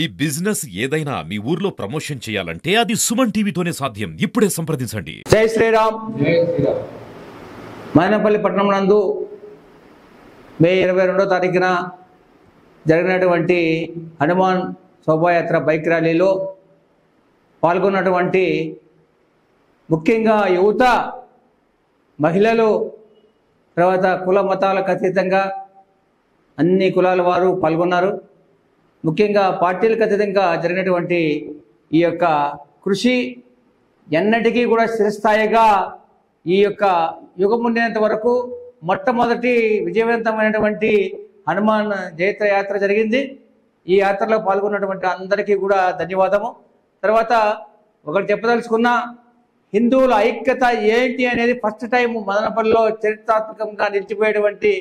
ఈ బిజినెస్ ఏదైనా మీ ఊర్లో ప్రమోషన్ చేయాలంటే అది సుమన్ టీవీతోనే సాధ్యం. ఇప్పుడే సంప్రదించండి. జై శ్రీరామ్. మదనపల్లి పట్టణం నందు మే 22వ తారీఖున జరిగినటువంటి హనుమాన్ శోభాయాత్ర బైక్ ర్యాలీలో పాల్గొన్నటువంటి ముఖ్యంగా యువత, మహిళలు, తర్వాత కుల మతాలకు అతీతంగా అన్ని కులాల వారు పాల్గొన్నారు. ముఖ్యంగా పార్టీలకు అతీతంగా జరిగినటువంటి ఈ యొక్క కృషి ఎన్నటికీ కూడా స్థిరస్థాయిగా ఈ యొక్క యుగం ఉండేంత వరకు మొట్టమొదటి విజయవంతమైనటువంటి హనుమాన్ జయత్ర యాత్ర జరిగింది. ఈ యాత్రలో పాల్గొన్నటువంటి అందరికీ కూడా ధన్యవాదము. తర్వాత ఒకటి చెప్పదలుచుకున్న, హిందువుల ఐక్యత ఏంటి అనేది ఫస్ట్ టైం మదనపల్లిలో చరిత్రాత్మకంగా నిలిచిపోయేటువంటి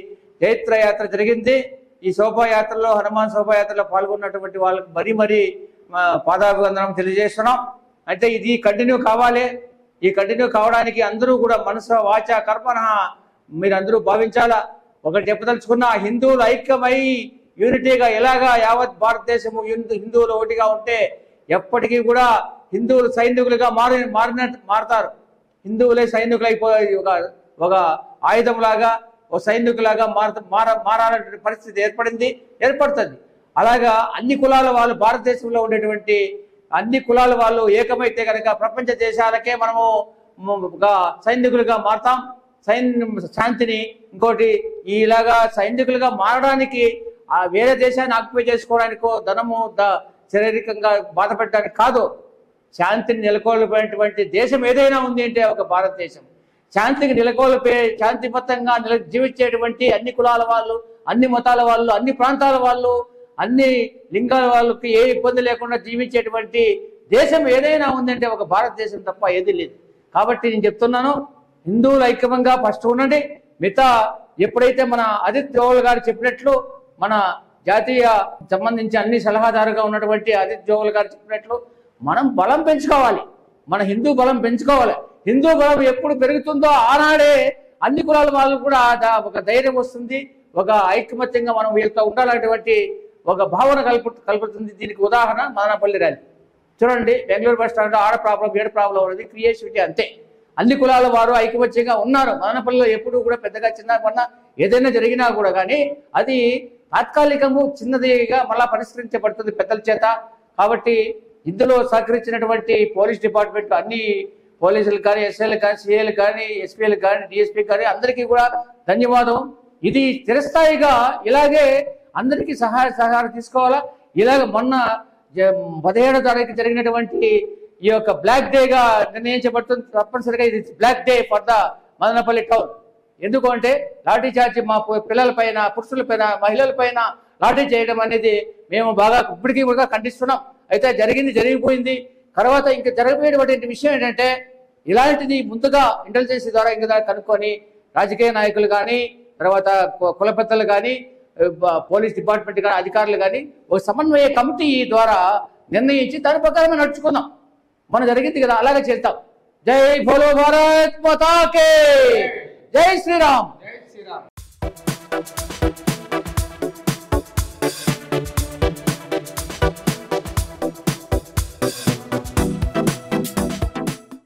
జైత్ర యాత్ర జరిగింది. ఈ శోభాయాత్రలో, హనుమాన్ శోభాయాత్రలో పాల్గొన్నటువంటి వాళ్ళకి మరీ పాదాభివందనం తెలియజేస్తున్నాం. అంటే ఇది కంటిన్యూ కావాలి. ఈ కంటిన్యూ కావడానికి అందరూ కూడా మనసు, వాచ, కర్మణ మీరందరూ భావించాలా. ఒకటి చెప్పదలుచుకున్న, హిందువులు ఐక్యమై యూనిటీగా ఎలాగా యావత్ భారతదేశము హిందువులు ఒకటిగా ఉంటే ఎప్పటికీ కూడా హిందువులు సైనికులుగా మారుతారు. హిందువులే సైనికులు అయిపోయి ఒక ఆయుధంలాగా, ఒక సైనికులాగా మారాలనే పరిస్థితి ఏర్పడుతుంది. అలాగా అన్ని కులాల వాళ్ళు, భారతదేశంలో ఉండేటువంటి అన్ని కులాల వాళ్ళు ఏకమైతే కనుక ప్రపంచ దేశాలకే మనము సైనికులుగా మారుతాం. శాంతిని ఇంకోటి ఇలాగా సైనికులుగా మారడానికి వేరే దేశాన్ని ఆక్యుపై చేసుకోవడానికో, ధనము శారీరకంగా బాధపడడానికి కాదు. శాంతిని నెలకొల్పేటువంటి దేశం ఏదైనా ఉంది అంటే ఒక భారతదేశం. శాంతికి నెలకొల్పే, శాంతిబద్ధంగా జీవించేటువంటి అన్ని కులాల వాళ్ళు, అన్ని మతాల వాళ్ళు, అన్ని ప్రాంతాల వాళ్ళు, అన్ని లింగాల వాళ్ళకి ఏ ఇబ్బంది లేకుండా జీవించేటువంటి దేశం ఏదైనా ఉందంటే ఒక భారతదేశం తప్ప ఏది లేదు. కాబట్టి నేను చెప్తున్నాను, హిందువులు ఐక్యంగా ఫస్ట్ ఉండండి. మిగతా ఎప్పుడైతే మన అజిత్ జోవల్ గారు చెప్పినట్లు, మన జాతీయ సంబంధించి అన్ని సలహాదారుగా ఉన్నటువంటి అజిత్ జోవల్ గారు చెప్పినట్లు మనం బలం పెంచుకోవాలి. మన హిందూ బలం పెంచుకోవాలి. హిందూ బలం ఎప్పుడు పెరుగుతుందో ఆనాడే అన్ని కులాల వాళ్ళు కూడా ఒక ధైర్యం వస్తుంది, ఒక ఐకమత్యంగా మనం వీళ్ళతో ఉండాలనేటువంటి ఒక భావన కలుపుతుంది. దీనికి ఉదాహరణ మదనపల్లి ర్యాలీ చూడండి. బెంగళూరు బస్ స్టాండ్ ఆడ ప్రాబ్లం, ఏడు ప్రాబ్లం అనేది క్రియేటివిటీ అంతే. అన్ని కులాల వారు ఐకమత్యంగా ఉన్నారు. మదనపల్లిలో ఎప్పుడు కూడా పెద్దగా చిన్న ఏదైనా జరిగినా కూడా కానీ అది తాత్కాలికము, చిన్నదిగా మళ్ళా పరిష్కరించబడుతుంది పెద్దల చేత. కాబట్టి ఇందులో సహకరించినటువంటి పోలీస్ డిపార్ట్మెంట్, అన్ని పోలీసులు కానీ, ఎస్ఐలు కానీ, సిఐలు కానీ, ఎస్పీలు కానీ, డిఎస్పీ కానీ అందరికీ కూడా ధన్యవాదం. ఇది చిరస్థాయిగా ఇలాగే అందరికీ సహాయం తీసుకోవాలా. ఇలాగ మొన్న 17వ తారీఖు జరిగినటువంటి ఈ యొక్క బ్లాక్ డేగా నిర్ణయించబడుతుంది. తప్పనిసరిగా ఇది black day for the Madanapalle town. ఎందుకు అంటే లాఠీ చార్జీ మా పిల్లలపైన, పురుషులపైన, మహిళలపైన లాఠీ చేయడం అనేది మేము బాగా ఇప్పటికీ కూడా ఖండిస్తున్నాం. అయితే జరిగిపోయింది. తర్వాత ఇంకా జరగబోయేటువంటి విషయం ఏంటంటే, ఇలాంటిది ముందుగా ఇంటెలిజెన్స్ ద్వారా ఇంకా కనుక్కొని రాజకీయ నాయకులు కానీ, తర్వాత కుల పెద్దలు కానీ, పోలీస్ డిపార్ట్మెంట్ కానీ, అధికారులు కానీ ఒక సమన్వయ కమిటీ ద్వారా నిర్ణయించి దాని ప్రకారమే నడుచుకుందాం. మనం జరిగింది కదా, అలాగే చేద్దాం. జై భోలో భారత్ మాతా కే జై శ్రీరామ్.